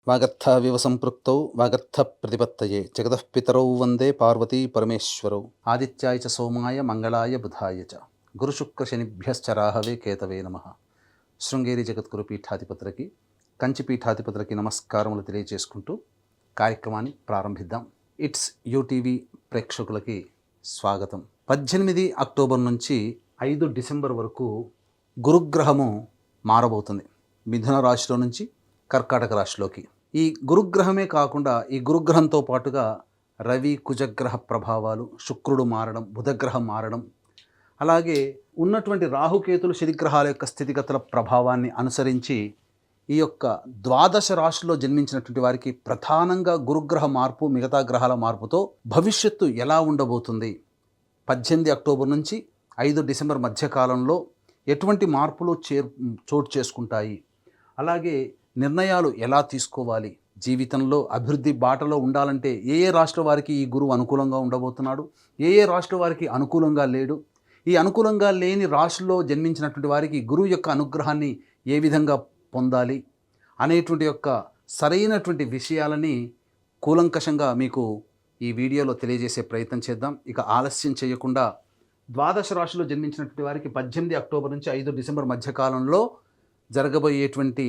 వాగర్థావివ సంపృక్తౌ వాగర్థ ప్రతిపత్తయే జగతః పితరౌ వందే పార్వతీ పరమేశ్వరౌ ఆదిత్యాయ చ సోమాయ మంగళాయ బుధాయ చ గురుశుక్ర శనిభ్యశ్చ రాహవే కేతవే నమః. శృంగేరి జగద్గురు పీఠాధిపతులకి కంచి పీఠాధిపతులకి నమస్కారములు తెలియజేసుకుంటూ కార్యక్రమాన్ని ప్రారంభిద్దాం. ఇట్స్ యూటీవీ ప్రేక్షకులకి స్వాగతం. 18 అక్టోబర్ నుంచి 5 డిసెంబర్ వరకు గురుగ్రహము మారబోతుంది. మిథున రాశిలో నుంచి కర్కాటక రాశిలోకి. ఈ గురుగ్రహమే కాకుండా ఈ గురుగ్రహంతో పాటుగా రవి కుజగ్రహ ప్రభావాలు, శుక్రుడు మారడం, బుధగ్రహం మారడం, అలాగే ఉన్నటువంటి రాహుకేతులు శనిగ్రహాల యొక్క స్థితిగతుల ప్రభావాన్ని అనుసరించి ఈ యొక్క ద్వాదశ రాశిలో జన్మించినటువంటి వారికి ప్రధానంగా గురుగ్రహ మార్పు, మిగతా గ్రహాల మార్పుతో భవిష్యత్తు ఎలా ఉండబోతుంది, 18 అక్టోబర్ నుంచి 5 డిసెంబర్ మధ్యకాలంలో ఎటువంటి మార్పులు చోటు చేసుకుంటాయి, అలాగే నిర్ణయాలు ఎలా తీసుకోవాలి, జీవితంలో అభివృద్ధి బాటలో ఉండాలంటే ఏ రాష్ట్ర వారికి ఈ గురువు అనుకూలంగా ఉండబోతున్నాడు, ఏ రాష్ట్ర వారికి అనుకూలంగా లేడు, ఈ అనుకూలంగా లేని రాశిలో జన్మించినటువంటి వారికి గురువు యొక్క అనుగ్రహాన్ని ఏ విధంగా పొందాలి అనేటువంటి యొక్క సరైనటువంటి విషయాలని కూలంకషంగా మీకు ఈ వీడియోలో తెలియజేసే ప్రయత్నం చేద్దాం. ఇక ఆలస్యం చేయకుండా ద్వాదశ రాశిలో జన్మించినటువంటి వారికి 18 అక్టోబర్ నుంచి 5 డిసెంబర్ మధ్యకాలంలో జరగబోయేటువంటి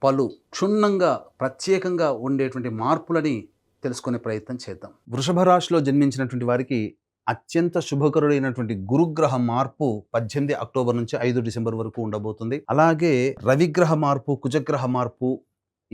పలు క్షుణ్ణంగా ప్రత్యేకంగా ఉండేటువంటి మార్పులని తెలుసుకునే ప్రయత్నం చేద్దాం. వృషభ రాశిలో జన్మించినటువంటి వారికి అత్యంత శుభకరుడైనటువంటి గురుగ్రహ మార్పు 18 అక్టోబర్ నుంచి 5 డిసెంబర్ వరకు ఉండబోతుంది. అలాగే రవిగ్రహ మార్పు, కుజగ్రహ మార్పు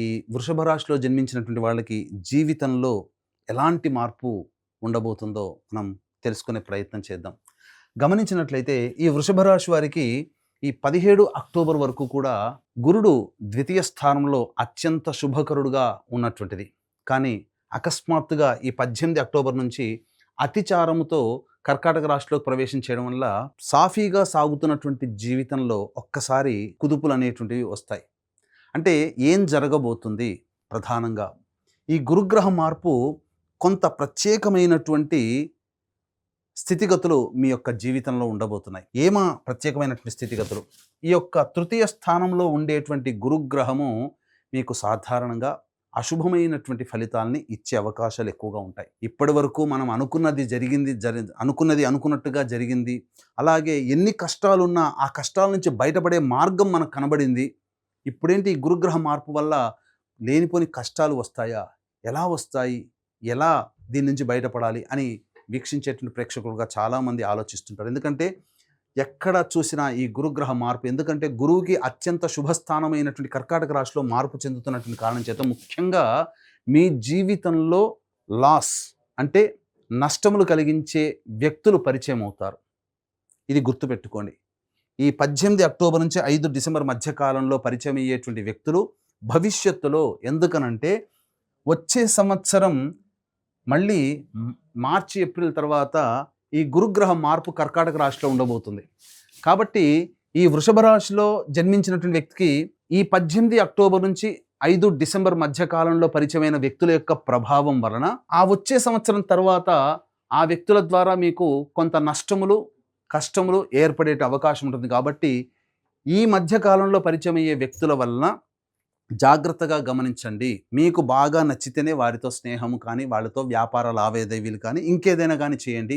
ఈ వృషభ రాశిలో జన్మించినటువంటి వాళ్ళకి జీవితంలో ఎలాంటి మార్పు ఉండబోతుందో మనం తెలుసుకునే ప్రయత్నం చేద్దాం. గమనించినట్లయితే ఈ వృషభ రాశి వారికి ఈ 17 అక్టోబర్ వరకు కూడా గురుడు ద్వితీయ స్థానంలో అత్యంత శుభకరుడుగా ఉన్నటువంటిది. కానీ అకస్మాత్తుగా ఈ 18 అక్టోబర్ నుంచి అతిచారముతో కర్కాటక రాశిలోకి ప్రవేశం చేయడం వల్ల సాఫీగా సాగుతున్నటువంటి జీవితంలో ఒక్కసారి కుదుపులు అనేటువంటివి వస్తాయి. అంటే ఏం జరగబోతుంది? ప్రధానంగా ఈ గురుగ్రహ మార్పు కొంత ప్రత్యేకమైనటువంటి స్థితిగతులు మీ యొక్క జీవితంలో ఉండబోతున్నాయి. ఏమా ప్రత్యేకమైనటువంటి స్థితిగతులు? ఈ యొక్క తృతీయ స్థానంలో ఉండేటువంటి గురుగ్రహము మీకు సాధారణంగా అశుభమైనటువంటి ఫలితాలని ఇచ్చే అవకాశాలు ఎక్కువగా ఉంటాయి. ఇప్పటి వరకు మనం అనుకున్నది అనుకున్నట్టుగా జరిగింది. అలాగే ఎన్ని కష్టాలున్నా ఆ కష్టాల నుంచి బయటపడే మార్గం మనకు కనబడింది. ఇప్పుడేంటి ఈ గురుగ్రహ మార్పు వల్ల లేనిపోని కష్టాలు వస్తాయా? ఎలా వస్తాయి? ఎలా దీని నుంచి బయటపడాలి అని వీక్షించేటువంటి ప్రేక్షకులుగా చాలామంది ఆలోచిస్తుంటారు. ఎందుకంటే ఎక్కడ చూసినా ఈ గురుగ్రహ మార్పు, ఎందుకంటే గురువుకి అత్యంత శుభస్థానమైనటువంటి కర్కాటక రాశిలో మార్పు చెందుతున్నటువంటి కారణం చేత ముఖ్యంగా మీ జీవితంలో లాస్ అంటే నష్టములు కలిగించే వ్యక్తులు పరిచయం అవుతారు. ఇది గుర్తుపెట్టుకోండి. ఈ 18 అక్టోబర్ నుంచి 5 డిసెంబర్ మధ్యకాలంలో పరిచయం అయ్యేటువంటి వ్యక్తులు భవిష్యత్తులో, ఎందుకనంటే వచ్చే సంవత్సరం మళ్ళీ మార్చి ఏప్రిల్ తర్వాత ఈ గురుగ్రహ మార్పు కర్కాటక రాశిలో ఉండబోతుంది. కాబట్టి ఈ వృషభ రాశిలో జన్మించినటువంటి వ్యక్తికి ఈ 18 అక్టోబర్ నుంచి 5 డిసెంబర్ మధ్యకాలంలో పరిచయమైన వ్యక్తుల యొక్క ప్రభావం వలన ఆ వచ్చే సంవత్సరం తర్వాత ఆ వ్యక్తుల ద్వారా మీకు కొంత నష్టములు, కష్టములు ఏర్పడే అవకాశం ఉంటుంది. కాబట్టి ఈ మధ్యకాలంలో పరిచయం అయ్యే వ్యక్తుల వలన జాగ్రత్తగా గమనించండి. మీకు బాగా నచ్చితేనే వారితో స్నేహము కానీ, వాళ్ళతో వ్యాపార లావాదేవీలు కానీ, ఇంకేదైనా కానీ చేయండి.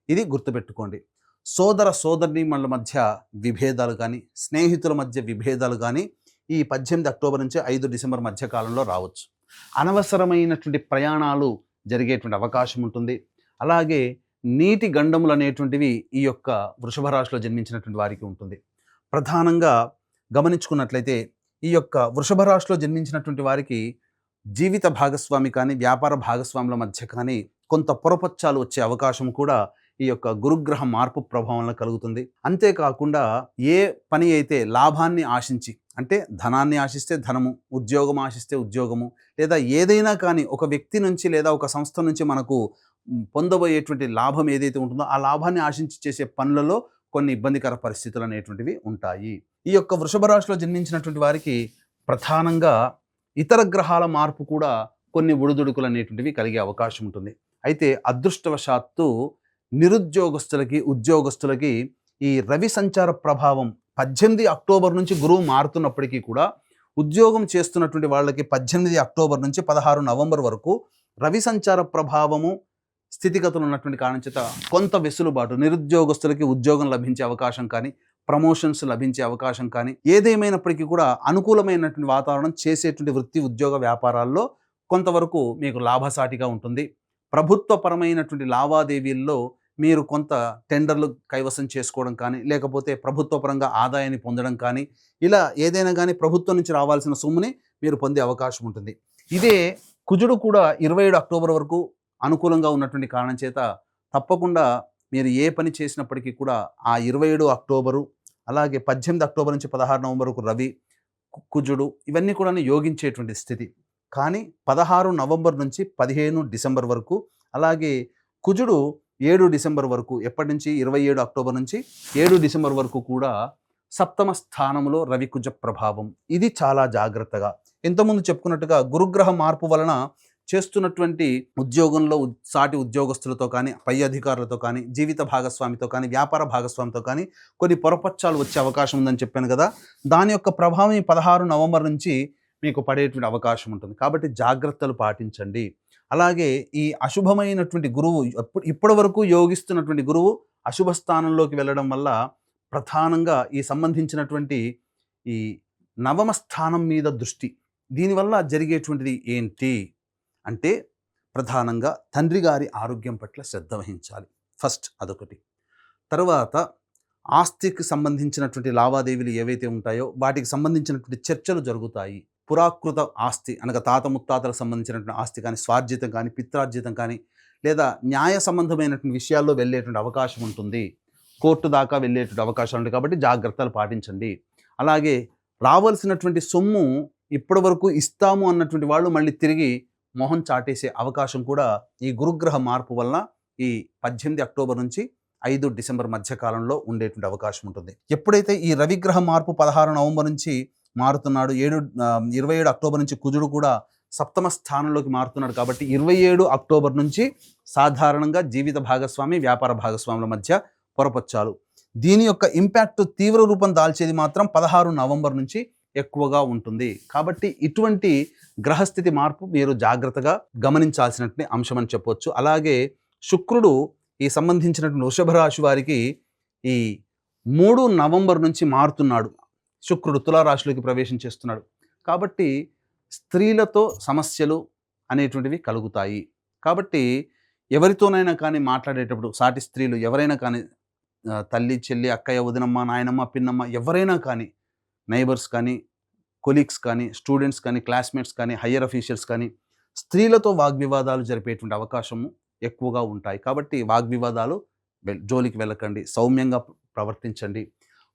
ఇది గుర్తుపెట్టుకోండి. సోదర సోదరీమణుల మధ్య విభేదాలు కానీ, స్నేహితుల మధ్య విభేదాలు కానీ ఈ 18 అక్టోబర్ నుంచి 5 డిసెంబర్ మధ్యకాలంలో రావచ్చు. అనవసరమైనటువంటి ప్రయాణాలు జరిగేటువంటి అవకాశం ఉంటుంది. అలాగే నీటి గండములు అనేటువంటివి ఈ యొక్క వృషభ రాశిలో జన్మించినటువంటి వారికి ఉంటుంది. ప్రధానంగా గమనించుకున్నట్లయితే ఈ యొక్క వృషభ రాశిలో జన్మించినటువంటి వారికి జీవిత భాగస్వామి కానీ, వ్యాపార భాగస్వాముల మధ్య కానీ కొంత పొరపచ్చాలు వచ్చే అవకాశం కూడా ఈ యొక్క గురుగ్రహ మార్పు ప్రభావంలో కలుగుతుంది. అంతేకాకుండా ఏ పని అయితే లాభాన్ని ఆశించి, అంటే ధనాన్ని ఆశిస్తే ధనము, ఉద్యోగం ఆశిస్తే ఉద్యోగము, లేదా ఏదైనా కానీ ఒక వ్యక్తి నుంచి లేదా ఒక సంస్థ నుంచి మనకు పొందబోయేటువంటి లాభం ఏదైతే ఉంటుందో ఆ లాభాన్ని ఆశించి చేసే పనులలో కొన్ని ఇబ్బందికర పరిస్థితులు అనేటువంటివి ఉంటాయి. ఈ యొక్క వృషభ రాశిలో జన్మించినటువంటి వారికి ప్రధానంగా ఇతర గ్రహాల మార్పు కూడా కొన్ని ఒడిదుడుకులు అనేటువంటివి కలిగే అవకాశం ఉంటుంది. అయితే అదృష్టవశాత్తు నిరుద్యోగస్తులకి, ఉద్యోగస్తులకి ఈ రవి సంచార ప్రభావం 18 అక్టోబర్ నుంచి గురువు మారుతున్నప్పటికీ కూడా ఉద్యోగం చేస్తున్నటువంటి వాళ్ళకి 18 అక్టోబర్ నుంచి 16 నవంబర్ వరకు రవి సంచార ప్రభావము స్థితిగతులు ఉన్నటువంటి కారణం చేత కొంత వెసులుబాటు, నిరుద్యోగస్తులకి ఉద్యోగం లభించే అవకాశం కానీ, ప్రమోషన్స్ లభించే అవకాశం కానీ, ఏదేమైనప్పటికీ కూడా అనుకూలమైనటువంటి వాతావరణం చేసేటువంటి వృత్తి ఉద్యోగ వ్యాపారాల్లో కొంతవరకు మీకు లాభసాటిగా ఉంటుంది. ప్రభుత్వపరమైనటువంటి లావాదేవీల్లో మీరు కొంత టెండర్లు కైవసం చేసుకోవడం కానీ, లేకపోతే ప్రభుత్వ పరంగా ఆదాయాన్ని పొందడం కానీ, ఇలా ఏదైనా కానీ ప్రభుత్వం నుంచి రావాల్సిన సొమ్ముని మీరు పొందే అవకాశం ఉంటుంది. ఇదే కుజుడు కూడా 27 అక్టోబర్ వరకు అనుకూలంగా ఉన్నటువంటి కారణం చేత తప్పకుండా మీరు ఏ పని చేసినప్పటికీ కూడా ఆ 27 అక్టోబరు, అలాగే 18 అక్టోబర్ నుంచి 16 నవంబర్ వరకు రవి, కుజుడు ఇవన్నీ కూడా యోగించేటువంటి స్థితి. కానీ 16 నవంబర్ నుంచి 15 డిసెంబర్ వరకు, అలాగే కుజుడు 7 డిసెంబర్ వరకు, ఎప్పటి నుంచి 27 అక్టోబర్ నుంచి 7 డిసెంబర్ వరకు కూడా సప్తమ స్థానంలో రవి కుజ ప్రభావం. ఇది చాలా జాగ్రత్తగా, ఇంతకుముందు చెప్పుకున్నట్టుగా గురుగ్రహ మార్పు వలన చేస్తున్నటువంటి ఉద్యోగంలో సాటి ఉద్యోగస్తులతో కానీ, పై అధికారులతో కానీ, జీవిత భాగస్వామితో కానీ, వ్యాపార భాగస్వామితో కానీ కొన్ని పొరపచ్చాలు వచ్చే అవకాశం ఉందని చెప్పాను కదా. దాని యొక్క ప్రభావం 16 నవంబర్ నుంచి మీకు పడేటువంటి అవకాశం ఉంటుంది. కాబట్టి జాగ్రత్తలు పాటించండి. అలాగే ఈ అశుభమైనటువంటి గురువు ఇప్పటి వరకు యోగిస్తున్నటువంటి గురువు అశుభ స్థానంలోకి వెళ్ళడం వల్ల ప్రధానంగా ఈ సంబంధించినటువంటి ఈ నవమ స్థానం మీద దృష్టి, దీనివల్ల జరిగేటువంటిది ఏంటి అంటే ప్రధానంగా తండ్రి గారి ఆరోగ్యం పట్ల శ్రద్ధ వహించాలి. ఫస్ట్ అదొకటి. తర్వాత ఆస్తికి సంబంధించినటువంటి లావాదేవీలు ఏవైతే ఉంటాయో వాటికి సంబంధించినటువంటి చర్చలు జరుగుతాయి. పురాకృత ఆస్తి అనగా తాత ముత్తాతలకు సంబంధించినటువంటి ఆస్తి కానీ, స్వార్జితం కానీ, పిత్రార్జితం కానీ, లేదా న్యాయ సంబంధమైనటువంటి విషయాల్లో వెళ్ళేటువంటి అవకాశం ఉంటుంది. కోర్టు దాకా వెళ్ళేటువంటి అవకాశాలు ఉంటాయి. కాబట్టి జాగ్రత్తలు పాటించండి. అలాగే రావాల్సినటువంటి సొమ్ము ఇప్పటి వరకు ఇస్తాము అన్నటువంటి వాళ్ళు మళ్ళీ తిరిగి మొహం చాటేసే అవకాశం కూడా ఈ గురుగ్రహ మార్పు వలన ఈ 18 అక్టోబర్ నుంచి 5 డిసెంబర్ మధ్యకాలంలో ఉండేటువంటి అవకాశం ఉంటుంది. ఎప్పుడైతే ఈ రవిగ్రహ మార్పు 16 నవంబర్ నుంచి మారుతున్నాడు, 27 అక్టోబర్ నుంచి కుజుడు కూడా సప్తమ స్థానంలోకి మారుతున్నాడు. కాబట్టి 27 అక్టోబర్ నుంచి సాధారణంగా జీవిత భాగస్వామి, వ్యాపార భాగస్వాముల మధ్య పొరపచ్చాలు. దీని యొక్క ఇంపాక్ట్ తీవ్ర రూపం దాల్చేది మాత్రం 16 నవంబర్ నుంచి ఎక్కువగా ఉంటుంది. కాబట్టి ఇటువంటి గ్రహస్థితి మార్పు మీరు జాగ్రత్తగా గమనించాల్సినటువంటి అంశం అని చెప్పవచ్చు. అలాగే శుక్రుడు ఈ సంబంధించినటువంటి వృషభ రాశి వారికి ఈ 3 నవంబర్ నుంచి మారుతున్నాడు. శుక్రుడు తులారాశిలోకి ప్రవేశం చేస్తున్నాడు. కాబట్టి స్త్రీలతో సమస్యలు అనేటువంటివి కలుగుతాయి. కాబట్టి ఎవరితోనైనా కానీ మాట్లాడేటప్పుడు సాటి స్త్రీలు ఎవరైనా కానీ, తల్లి, చెల్లి, అక్కయ్య, వదినమ్మ, నాయనమ్మ, పిన్నమ్మ, ఎవరైనా కానీ, నైబర్స్ కానీ, కొలీగ్స్ కానీ, స్టూడెంట్స్ కానీ, క్లాస్మేట్స్ కానీ, హయ్యర్ అఫీషియల్స్ కానీ, స్త్రీలతో వాగ్వివాదాలు జరిపేటువంటి అవకాశము ఎక్కువగా ఉంటాయి. కాబట్టి వాగ్వివాదాలు జోలికి వెళ్ళకండి, సౌమ్యంగా ప్రవర్తించండి.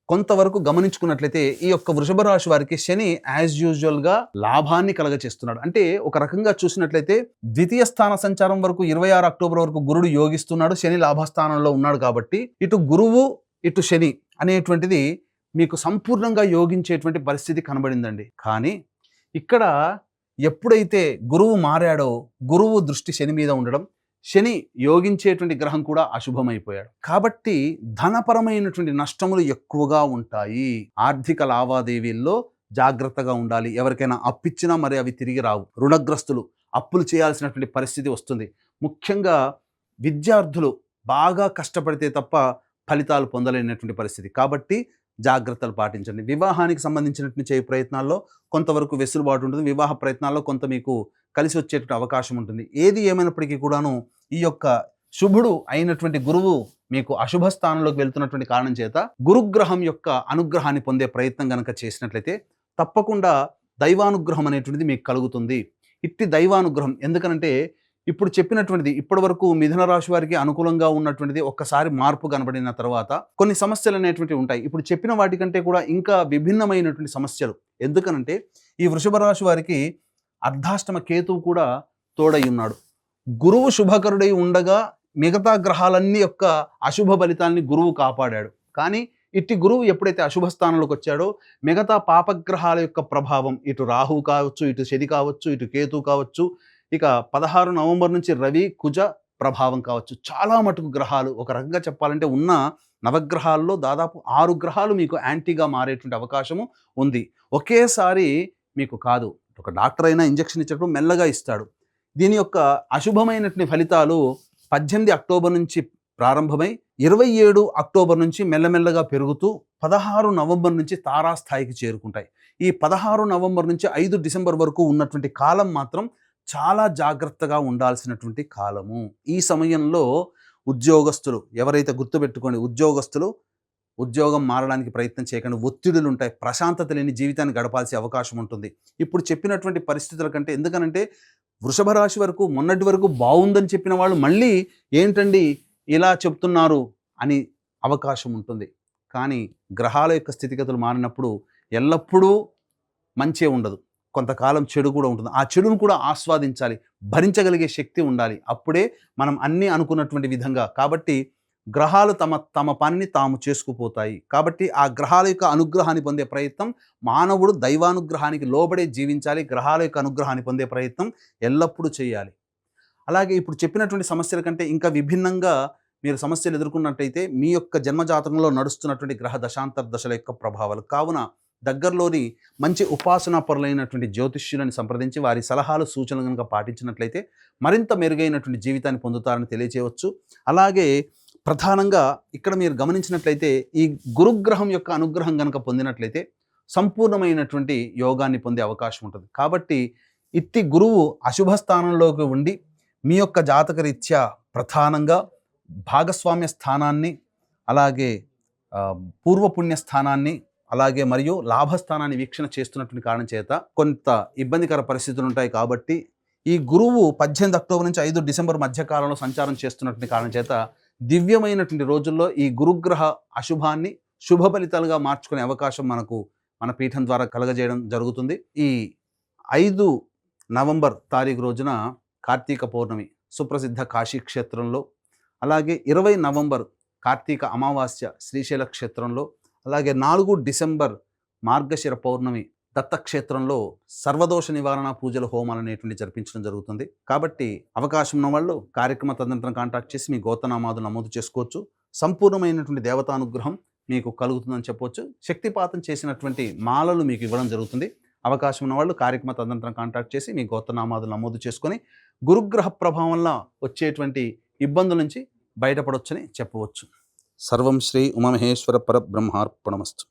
కొంతవరకు గమనించుకున్నట్లయితే ఈ యొక్క వృషభ రాశి వారికి శని యాజ్ యూజువల్గా లాభాన్ని కలగచేస్తున్నాడు. అంటే ఒక రకంగా చూసినట్లయితే ద్వితీయ స్థాన సంచారం వరకు 26 అక్టోబర్ వరకు గురుడు యోగిస్తున్నాడు, శని లాభస్థానంలో ఉన్నాడు. కాబట్టి ఇటు గురువు ఇటు శని అనేటువంటిది మీకు సంపూర్ణంగా యోగించేటువంటి పరిస్థితి కనబడిందండి. కానీ ఇక్కడ ఎప్పుడైతే గురువు మారాడో, గురువు దృష్టి శని మీద ఉండడం, శని యోగించేటువంటి గ్రహం కూడా అశుభమైపోయాడు. కాబట్టి ధనపరమైనటువంటి నష్టములు ఎక్కువగా ఉంటాయి. ఆర్థిక లావాదేవీల్లో జాగ్రత్తగా ఉండాలి. ఎవరికైనా అప్పిచ్చినా మరి అవి తిరిగి రావు. రుణగ్రస్తులు అప్పులు చేయాల్సినటువంటి పరిస్థితి వస్తుంది. ముఖ్యంగా విద్యార్థులు బాగా కష్టపడితే తప్ప ఫలితాలు పొందలేనటువంటి పరిస్థితి. కాబట్టి జాగ్రత్తలు పాటించండి. వివాహానికి సంబంధించినటువంటి చేయ ప్రయత్నాల్లో కొంతవరకు వెసులుబాటు ఉంటుంది. వివాహ ప్రయత్నాల్లో కొంత మీకు కలిసి వచ్చేటువంటి అవకాశం ఉంటుంది. ఏది ఏమైనప్పటికీ కూడాను ఈ యొక్క శుభుడు అయినటువంటి గురువు మీకు అశుభ స్థానంలోకి వెళ్తున్నటువంటి కారణం చేత గురుగ్రహం యొక్క అనుగ్రహాన్ని పొందే ప్రయత్నం కనుక చేసినట్లయితే తప్పకుండా దైవానుగ్రహం అనేటువంటిది మీకు కలుగుతుంది. ఇట్టి దైవానుగ్రహం ఎందుకనంటే ఇప్పుడు చెప్పినటువంటిది ఇప్పటి వరకు మిథున రాశి వారికి అనుకూలంగా ఉన్నటువంటిది ఒక్కసారి మార్పు కనబడిన తర్వాత కొన్ని సమస్యలు అనేటువంటివి ఉంటాయి. ఇప్పుడు చెప్పిన వాటికంటే కూడా ఇంకా విభిన్నమైనటువంటి సమస్యలు. ఎందుకనంటే ఈ వృషభ రాశి వారికి అర్ధాష్టమ కేతువు కూడా తోడై ఉన్నాడు. గురువు శుభకరుడై ఉండగా మిగతా గ్రహాలన్నీ యొక్క అశుభ ఫలితాన్ని గురువు కాపాడాడు. కానీ ఇట్టి గురువు ఎప్పుడైతే అశుభ స్థానంలోకి వచ్చాడో మిగతా పాపగ్రహాల యొక్క ప్రభావం, ఇటు రాహు కావచ్చు, ఇటు శని కావచ్చు, ఇటు కేతు కావచ్చు, ఇక 16 నవంబర్ నుంచి రవి కుజ ప్రభావం కావచ్చు, చాలా మటుకు గ్రహాలు ఒక రకంగా చెప్పాలంటే ఉన్న నవగ్రహాల్లో దాదాపు 6 గ్రహాలు మీకు యాంటీగా మారేటువంటి అవకాశము ఉంది. ఒకేసారి మీకు కాదు. ఒక డాక్టర్ అయినా ఇంజెక్షన్ ఇచ్చేటప్పుడు మెల్లగా ఇస్తాడు. దీని యొక్క అశుభమైనటువంటి ఫలితాలు 18 అక్టోబర్ నుంచి ప్రారంభమై 27 అక్టోబర్ నుంచి మెల్లమెల్లగా పెరుగుతూ 16 నవంబర్ నుంచి తారాస్థాయికి చేరుకుంటాయి. ఈ 16 నవంబర్ నుంచి 5 డిసెంబర్ వరకు ఉన్నటువంటి కాలం మాత్రం చాలా జాగ్రత్తగా ఉండాల్సినటువంటి కాలము. ఈ సమయంలో ఉద్యోగస్తులు ఎవరైతే గుర్తుపెట్టుకోండి, ఉద్యోగం మారడానికి ప్రయత్నం చేయకండి. ఒత్తిడులు ఉంటాయి, ప్రశాంతత లేని జీవితాన్ని గడపాల్సిన అవకాశం ఉంటుంది. ఇప్పుడు చెప్పినటువంటి పరిస్థితుల కంటే, ఎందుకనంటే వృషభ రాశి వరకు మొన్నటి వరకు బాగుందని చెప్పిన వాళ్ళు మళ్ళీ ఏంటండి ఇలా చెప్తున్నారు అని అవకాశం ఉంటుంది. కానీ గ్రహాల యొక్క స్థితిగతులు మారినప్పుడు ఎల్లప్పుడూ మంచే ఉండదు, కొంతకాలం చెడు కూడా ఉంటుంది. ఆ చెడును కూడా ఆస్వాదించాలి, భరించగలిగే శక్తి ఉండాలి. అప్పుడే మనం అన్నీ అనుకున్నటువంటి విధంగా. కాబట్టి గ్రహాలు తమ పనిని తాము చేసుకుపోతాయి. కాబట్టి ఆ గ్రహాల యొక్క అనుగ్రహాన్ని పొందే ప్రయత్నం మానవుడు దైవానుగ్రహానికి లోబడే జీవించాలి. గ్రహాల యొక్క అనుగ్రహాన్ని పొందే ప్రయత్నం ఎల్లప్పుడూ చేయాలి. అలాగే ఇప్పుడు చెప్పినటువంటి సమస్యల కంటే ఇంకా విభిన్నంగా మీరు సమస్యలు ఎదుర్కొన్నట్టయితే మీ యొక్క జన్మజాతకంలో నడుస్తున్నటువంటి గ్రహ దశాంతర దశల యొక్క ప్రభావాలు. కావున దగ్గరలోని మంచి ఉపాసనా పరులైనటువంటి జ్యోతిష్యులను సంప్రదించి వారి సలహాలు సూచనలు కనుక పాటించినట్లయితే మరింత మెరుగైనటువంటి జీవితాన్ని పొందుతారని తెలియచేయవచ్చు. అలాగే ప్రధానంగా ఇక్కడ మీరు గమనించినట్లయితే ఈ గురుగ్రహం యొక్క అనుగ్రహం కనుక పొందినట్లయితే సంపూర్ణమైనటువంటి యోగాన్ని పొందే అవకాశం ఉంటుంది. కాబట్టి ఇట్టి గురువు అశుభ స్థానంలోకి ఉండి మీ యొక్క జాతకరీత్యా ప్రధానంగా భాగస్వామ్య స్థానాన్ని, అలాగే పూర్వపుణ్య స్థానాన్ని, అలాగే మరియు లాభస్థానాన్ని వీక్షణ చేస్తున్నటువంటి కారణం చేత కొంత ఇబ్బందికర పరిస్థితులు ఉంటాయి. కాబట్టి ఈ గురువు 18 అక్టోబర్ నుంచి 5 డిసెంబర్ మధ్యకాలంలో సంచారం చేస్తున్నటువంటి కారణం చేత దివ్యమైనటువంటి రోజుల్లో ఈ గురుగ్రహ అశుభాన్ని శుభ ఫలితాలుగా మార్చుకునే అవకాశం మన పీఠం ద్వారా కలగజేయడం జరుగుతుంది. ఈ 5 నవంబర్ తారీఖు రోజున కార్తీక పౌర్ణమి సుప్రసిద్ధ కాశీ క్షేత్రంలో, అలాగే 20 నవంబర్ కార్తీక అమావాస్య శ్రీశైల క్షేత్రంలో, అలాగే 4 డిసెంబర్ మార్గశిర పౌర్ణమి దత్తక్షేత్రంలో సర్వదోష నివారణ పూజల హోమాలు అనేటువంటి జరిపించడం జరుగుతుంది. కాబట్టి అవకాశం ఉన్న వాళ్ళు కార్యక్రమ తదనంతరం కాంటాక్ట్ చేసి మీ గోత్రనామాదులు నమోదు చేసుకోవచ్చు. సంపూర్ణమైనటువంటి దేవతానుగ్రహం మీకు కలుగుతుందని చెప్పవచ్చు. శక్తిపాతం చేసినటువంటి మాలలు మీకు ఇవ్వడం జరుగుతుంది. అవకాశం ఉన్న వాళ్ళు కార్యక్రమ తదనంతరం కాంటాక్ట్ చేసి మీ గోత్రనామాదులు నమోదు చేసుకొని గురుగ్రహ ప్రభావం వల్ల వచ్చేటువంటి ఇబ్బందుల నుంచి బయటపడవచ్చని చెప్పవచ్చు. సర్వం శ్రీ ఉమామహేశ్వర పరబ్రహ్మార్పణమస్తు.